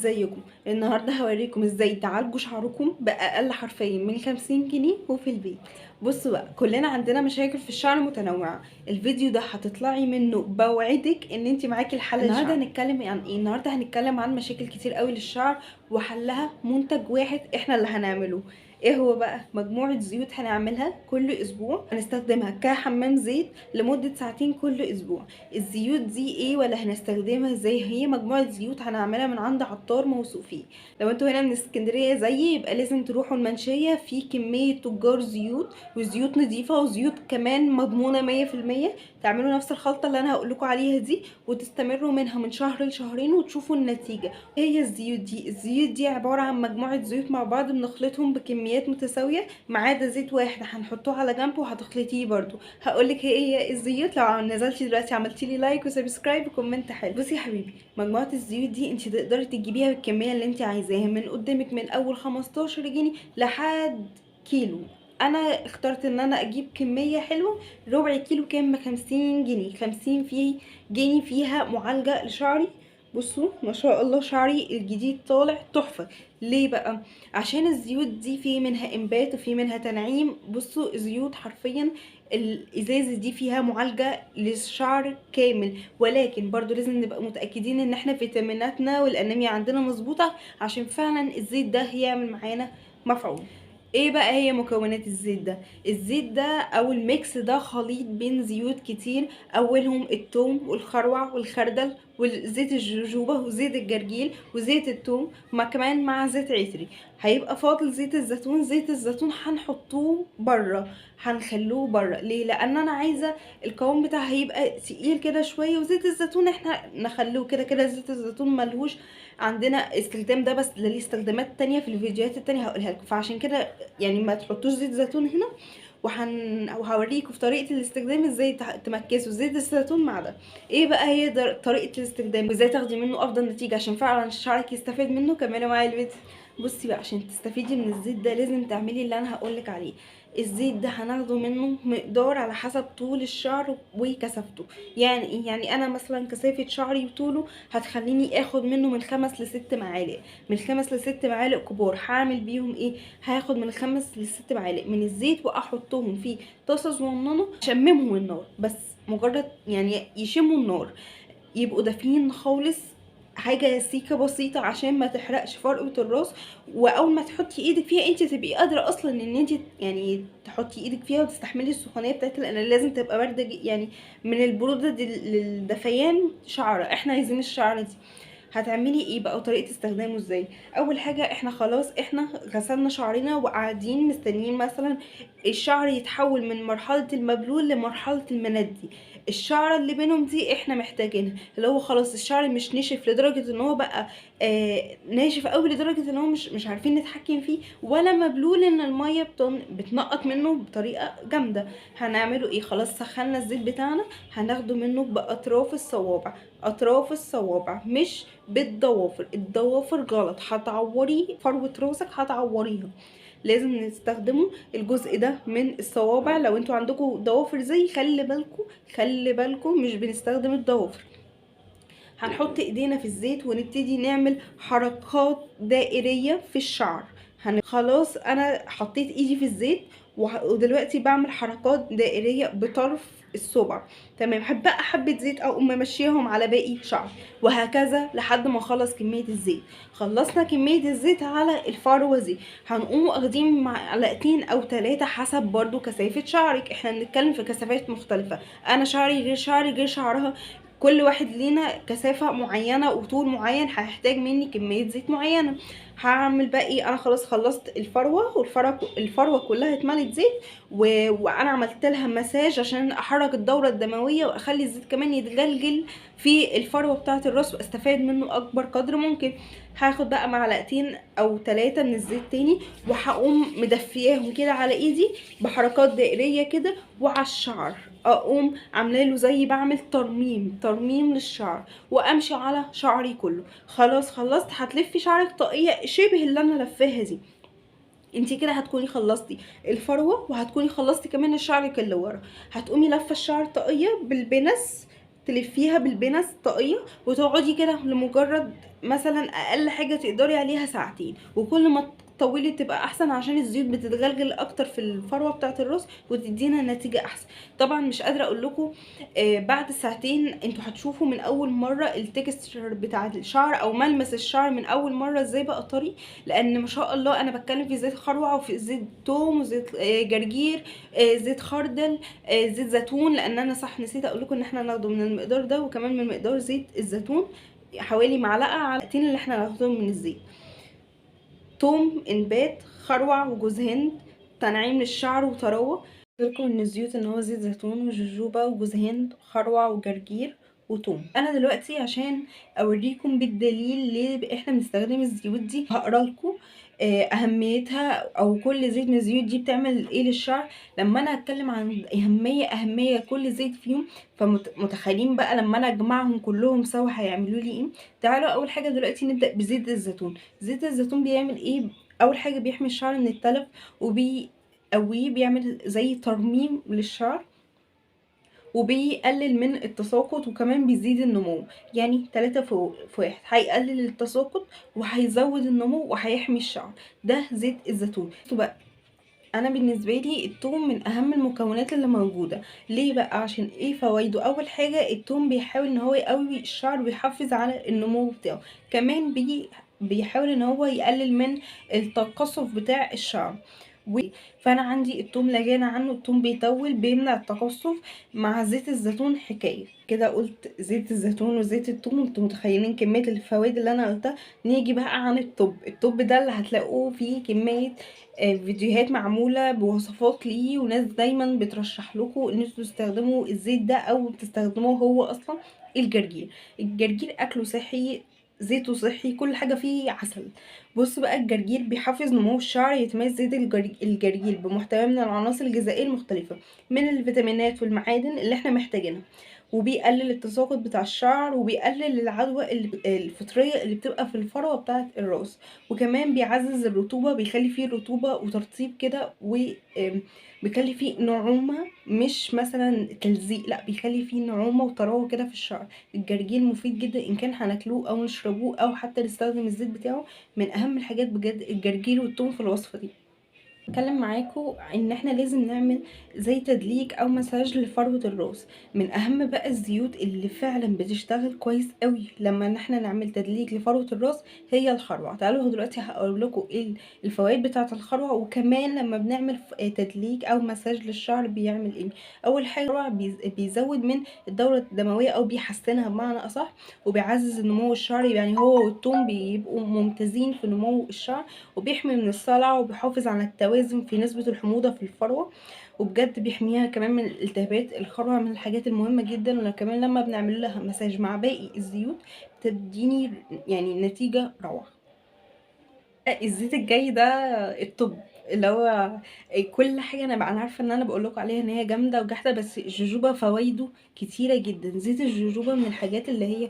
ازيكم؟ النهارده هوريكم ازاي تعالجوا شعركم باقل حرفيا من 50 جنيه وفي البيت. بصوا بقى، كلنا عندنا مشاكل في الشعر متنوعه. الفيديو ده هتطلعي منه بوعدك ان انت معاكي الحل. النهارده هنتكلم عن ايه؟ النهارده هنتكلم عن مشاكل كتير قوي للشعر وحلها منتج واحد احنا اللي هنعمله. ايه هو بقى؟ مجموعه زيوت هنعملها كل اسبوع، هنستخدمها كحمام زيت لمده ساعتين كل اسبوع. الزيوت دي ايه ولا هنستخدمها ازاي؟ هي مجموعه زيوت هنعملها من عند عطار موثوق فيه. لو انتوا هنا من اسكندريه زيي يبقى لازم تروحوا المنشيه، في كميه تجار زيوت وزيوت نظيفه وزيوت كمان مضمونه 100%. تعملوا نفس الخلطه اللي انا هقول لكم عليها دي وتستمروا منها من شهر لشهرين وتشوفوا النتيجه. هي الزيوت دي عباره عن مجموعه زيوت مع بعض بنخلطهم بكميات متساويه ما عدا زيت واحد هنحطوه على جنب وهتخلطيه برده. هقولك هي الزيوت لو نزلتي دلوقتي عملتي لي لايك وسبسكرايب وكومنت حلو. بصي يا حبيبي، مجموعه الزيوت دي انت تقدري تجيبيها بالكميه اللي انت عايزاها من قدامك، من اول 15 جنيه لحد كيلو. انا اخترت ان انا اجيب كميه حلوه. ربع كيلو كان ب 50 جنيه، 50 في جنيه فيها معالجه لشعري. بصوا ما شاء الله شعري الجديد طالع تحفه. ليه بقى؟ عشان الزيوت دي في منها انبات وفي منها تنعيم. بصوا زيوت حرفيا الازازه دي فيها معالجه للشعر كامل، ولكن برضو لازم نبقى متاكدين ان احنا فيتاميناتنا والانيميا عندنا مظبوطه عشان فعلا الزيت ده هيعمل معانا مفعول. ايه بقى هي مكونات الزيت ده؟ الزيت ده او الميكس ده خليط بين زيوت كتير، اولهم الثوم والخروع والخردل وزيت الجوجوبا وزيت الجرجيل وزيت الثوم كمان مع زيت عطري. هيبقى فاضل زيت الزيتون. زيت الزيتون هنحطوه بره، هنخلوه بره. ليه؟ لان انا عايزه القوام بتاعها هيبقى تقيل كده شويه، وزيت الزيتون احنا نخلوه كده كده. زيت الزيتون ملهوش عندنا استخدام ده، بس ليه استخدامات تانية في الفيديوهات التانية هقولها لكم، فعشان كده يعني ما تحطوش زيت زيتون هنا. وهوريكم في طريقه الاستخدام ازاي تمكسوا زيت الزيتون مع ده. ايه بقى هي طريقه الاستخدام وازاي تاخدي منه افضل نتيجه عشان فعلا شعرك يستفاد منه؟ كملوا معايا الفيديو. بصي بقى، عشان تستفيدي من الزيت ده لازم تعملي اللي انا هقولك عليه. الزيت ده هناخده منه مقدار على حسب طول الشعر وكثافته. يعني ايه؟ يعني انا مثلا كثافه شعري وطوله هتخليني اخد منه من 5 ل6 معالق. من 5 ل6 معالق كبار. هعمل بيهم ايه؟ هاخد من 5 ل6 معالق من الزيت واحطهم في طاسه صغننه، اشممهم النار بس، مجرد يعني يشموا النار، يبقوا دافيين خالص. حاجه سيكه بسيطه عشان ما تحرقش فرقه الراس. واول ما تحطي ايدك فيها انت تبقي قادره اصلا ان انت يعني تحطي ايدك فيها وتستحملي السخونيه بتاعتها، لان لازم تبقى بارده يعني من البروده للدفيان شعره. احنا عايزين الشعره دي. هتعملي ايه بقى وطريقه استخدامه ازاي؟ اول حاجه احنا خلاص احنا غسلنا شعرنا وقاعدين مستنيين مثلا الشعر يتحول من مرحله المبلول لمرحله المندي. الشعره اللي بينهم دي احنا محتاجينها، اللي هو خلاص الشعر مش نشف لدرجه ان هو بقى ناشف قوي لدرجه ان هو مش عارفين نتحكم فيه، ولا مبلول ان الميه بتنقط منه بطريقه جامده. هنعمله ايه؟ خلاص سخنا الزيت بتاعنا، هناخده منه باطراف الصوابع. اطراف الصوابع مش بالضوافر. الضوافر غلط، هتعوري فروه راسك، هتعوريها. لازم نستخدمه الجزء ده من الصوابع. لو انتوا عندكم ضوافر زي خلي بالكم، خلي بالكم مش بنستخدم الضوافر. هنحط ايدينا في الزيت ونبتدي نعمل حركات دائرية في الشعر. خلاص انا حطيت ايدي في الزيت ودلوقتي بعمل حركات دائرية بطرف الصبع. تمام. بقى حبة زيت اقوم ممشيهم على باقي شعر، وهكذا لحد ما اخلص كمية الزيت. خلصنا كمية الزيت على الفروة دي، هنقوم واخدين معلقتين او 3 حسب برضو كثافة شعرك. احنا بنتكلم في كثافات مختلفة، انا شعري غير شعري غير شعرها. كل واحد لينا كثافة معينة وطول معين، هيحتاج مني كمية زيت معينة. هعمل بقى ايه؟ انا خلاص خلصت الفروة، والفروة كلها اتملت زيت وانا عملت لها مساج عشان احرك الدورة الدموية واخلي الزيت كمان يتجلجل في الفروة بتاعة الراس واستفاد منه اكبر قدر ممكن. هاخد بقى معلقتين او 3 من الزيت تاني وهقوم مدفياهم كده على ايدي بحركات دائرية كده وعلى الشعر، اقوم عامله له زي بعمل ترميم للشعر وامشي على شعري كله. خلاص خلصت. هتلفي شعرك طاقيه شبه اللي انا لفاها دي. انتي كده هتكوني خلصتي الفروه وهتكوني خلصتي كمان شعرك اللي ورا. هتقومي لفه الشعر طاقيه بالبنس، تلفيها بالبنس طاقيه وتقعدي كده لمجرد مثلا اقل حاجه تقدري عليها ساعتين، وكل ما تطولي تبقى احسن عشان الزيوت بتتغلغل اكتر في الفروه بتاعه الراس وتدينا نتيجه احسن. طبعا مش قادره اقول لكم بعد ساعتين انتوا هتشوفوا من اول مره التكستشر بتاع الشعر او ملمس الشعر من اول مره ازاي بقى طري، لان ما شاء الله انا بتكلم في زيت خروع وفي زيت توم وزيت جرجير، زيت خردل، زيت زيتون، لان انا صح نسيت اقول لكم ان احنا ناخده من المقدار ده وكمان من مقدار زيت الزيتون حوالي معلقه على معلقتين اللي احنا ناخدهم من الزيت. توم، انبات، خروع، وجوز هند، تنعيم للشعر وطراوه. لكم ان الزيوت ان هو زيت زيتون وجوجوبا وجوز هند وخروع وجرجير وتوم. انا دلوقتي عشان اوريكم بالدليل ليه احنا بنستخدم الزيوت دي هقرا لكم اهميتها او كل زيت من الزيوت دي بتعمل ايه للشعر. لما انا هتكلم عن اهميه كل زيت فيهم، فمتخيلين بقى لما انا اجمعهم كلهم سوا هيعملوا لي ايه. تعالوا اول حاجه دلوقتي نبدا بزيت الزيتون. زيت الزيتون بيعمل ايه؟ اول حاجه بيحمي الشعر من التلف وبيقويه، بيعمل زي ترميم للشعر وبيقلل من التساقط وكمان بيزيد النمو. يعني 3 في 1، هيقلل التساقط وهيزود النمو وهيحمي الشعر. ده زيت الزيتون. بقى انا بالنسبه لي الثوم من اهم المكونات اللي موجوده. ليه بقى؟ عشان ايه فوائده؟ اول حاجه الثوم بيحاول ان هو يقوي الشعر ويحافظ على النمو بتاعه، كمان بيحاول ان هو يقلل من التقصف بتاع الشعر. فانا عندي الثوم لا غنى عنه، الثوم بيطول بيمنع التقصف. مع زيت الزيتون حكايه كده. قلت زيت الزيتون وزيت الثوم، انتوا متخيلين كميه الفوائد اللي انا قلتها. نيجي بقى عن الطب ده اللي هتلاقوه فيه كميه فيديوهات معمولة بوصفات ليه، وناس دايما بترشح لكم ان انتوا تستخدموا الزيت ده او تستخدموه هو اصلا. الجرجير. الجرجير اكله صحي، زيته صحي، كل حاجة فيه عسل. بص بقى، الجرجير بيحفز نمو الشعر. يتميز زيت الجرجير بمحتوى من العناصر الغذائية المختلفة من الفيتامينات والمعادن اللي احنا محتاجينها، وبيقلل التساقط بتاع الشعر وبيقلل العدوى الفطرية اللي بتبقى في الفروة بتاعة الراس، وكمان بيعزز الرطوبة، بيخلي فيه رطوبة وترطيب كده، وبيخلي فيه نعومة، مش مثلا تلزيق، لا بيخلي فيه نعومة وطراوة كده في الشعر. الجرجير مفيد جدا ان كان هناكلوه او نشربوه او حتى نستخدم الزيت بتاعه. من اهم الحاجات بجد الجرجير والثوم في الوصفة دي. اتكلم معاكم ان احنا لازم نعمل زي تدليك او مساج لفروة الراس. من اهم بقى الزيوت اللي فعلا بتشتغل كويس قوي لما ان احنا نعمل تدليك لفروة الراس هي الخروع. تعالوا دلوقتي هقول لكم ايه الفوائد بتاعه الخروع، وكمان لما بنعمل تدليك او مساج للشعر بيعمل ايه. اول حاجه الخروع بيزود من الدوره الدمويه او بيحسنها بمعنى اصح، وبيعزز النمو الشعري. يعني هو والثوم بيبقوا ممتازين في نمو الشعر، وبيحمي من الصلع، وبيحافظ على التوازن في نسبة الحموضة في الفروة، وبجد بيحميها كمان من الالتهابات. الخروع من الحاجات المهمة جدا، وكمان لما بنعمل لها مساج مع باقي الزيوت بتديني يعني نتيجة روعة. الزيت الجاي ده الطب اللي هو كل حاجه انا عارفه ان انا بقول لكم عليها ان هي جامده وجاحده، بس الجوجوبا فوائده كتيره جدا. زيت الجوجوبا من الحاجات اللي هي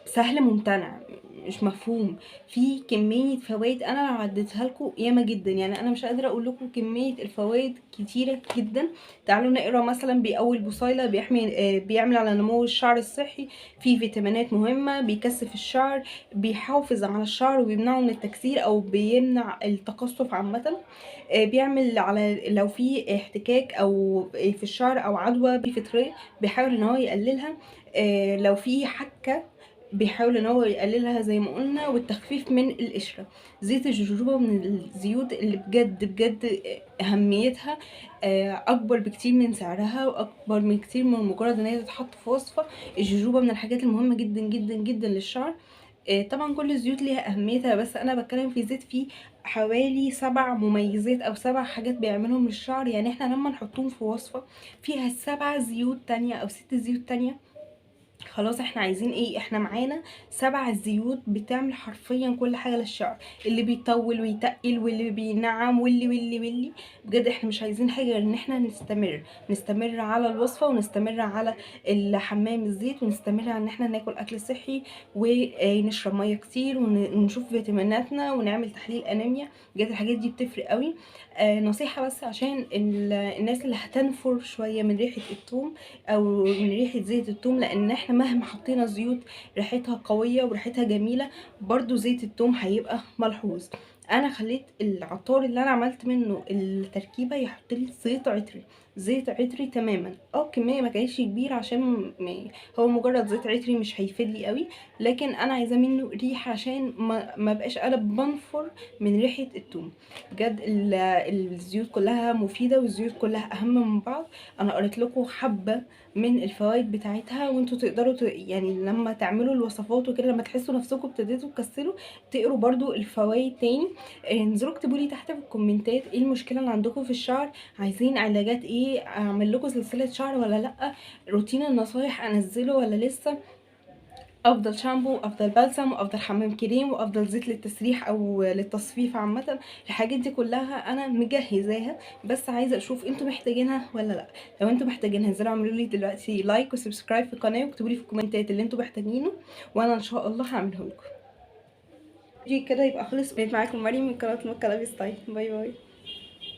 سهل ممتنع، مش مفهوم. في كمية فوائد انا لو عديتها لكم ياما جدا، يعني انا مش قادرة اقول لكم كمية الفوائد كتيرة جدا. تعالوا نقرا مثلا. بيقوي البصيلة، بيحمي بيعمل على نمو الشعر الصحي، فيه فيتامينات مهمة، بيكثف الشعر، بيحافظ على الشعر وبيمنعه من التكسير او بيمنع التقصف عامة. بيعمل على لو في احتكاك او في الشعر او عدوى فطرية بيحاول ان هو يقللها. لو في حكة بيحاول ان هو يقللها زي ما قلنا، والتخفيف من القشرة. زيت الجوجوبا من الزيوت اللي بجد بجد اهميتها اكبر بكتير من سعرها، واكبر من كتير من مجرد ان هي تتحط في وصفة. الجوجوبا من الحاجات المهمة جدا جدا جدا للشعر. طبعا كل الزيوت ليها اهميتها، بس انا بتكلم في زيت فيه حوالي 7 مميزات او 7 حاجات بيعملهم للشعر. يعني احنا لما نحطهم في وصفة فيها 7 زيوت تانية او 6 زيوت تانية، خلاص احنا عايزين ايه؟ احنا معانا 7 زيوت بتعمل حرفيا كل حاجة للشعر، اللي بيطول ويتقل واللي بينعم واللي بجد احنا مش عايزين حاجة غير ان احنا نستمر على الوصفة، ونستمر على الحمام الزيت، ونستمر على ان احنا ناكل اكل صحي ونشرب مية كتير ونشوف فيتاميناتنا ونعمل تحليل انيميا. بجد الحاجات دي بتفرق قوي. نصيحة بس عشان الناس اللي هتنفر شوية من ريحة الثوم او من ريحة زيت الثوم، لان احنا احنا مهما حطينا زيوت ريحتها قويه وريحتها جميله، برضو زيت التوم هيبقى ملحوظ. انا خليت العطار اللي انا عملت منه التركيبه يحط لي زيت عطري، زيت عطري تماما. كميه ما كانتش كبيره عشان هو مجرد زيت عطري مش هيفيد لي قوي، لكن انا عايزه منه ريحه عشان ما بقاش انا بنفر من ريحه التوم. بجد الزيوت كلها مفيده والزيوت كلها اهم من بعض. انا قريت لكم حبه من الفوائد بتاعتها، وانتوا تقدروا يعني لما تعملوا الوصفات وكده، لما تحسوا نفسكم ابتديتوا تكسلوا تقروا برضو الفوائد تاني. انزلوا اكتبوا لي تحت في الكومنتات ايه المشكله اللي عندكم في الشعر، عايزين علاجات ايه، اعمل لكم سلسله شعر ولا لا، روتين النصايح انزله ولا لسه، افضل شامبو، افضل بلسم، وافضل حمام كريم، وافضل زيت للتسريح او للتصفيف عامه. الحاجات دي كلها انا مجهزاها، بس عايزه اشوف انتوا محتاجينها ولا لا. لو انتوا محتاجينها انزلوا اعملوا لي دلوقتي لايك وسبسكرايب في القناه، واكتبوا لي في الكومنتات اللي انتوا محتاجينه، وانا ان شاء الله هعمله لكم. كده يبقى خلص. بقيت معاكم مريم من قناه مكة لايف ستايل. باي باي.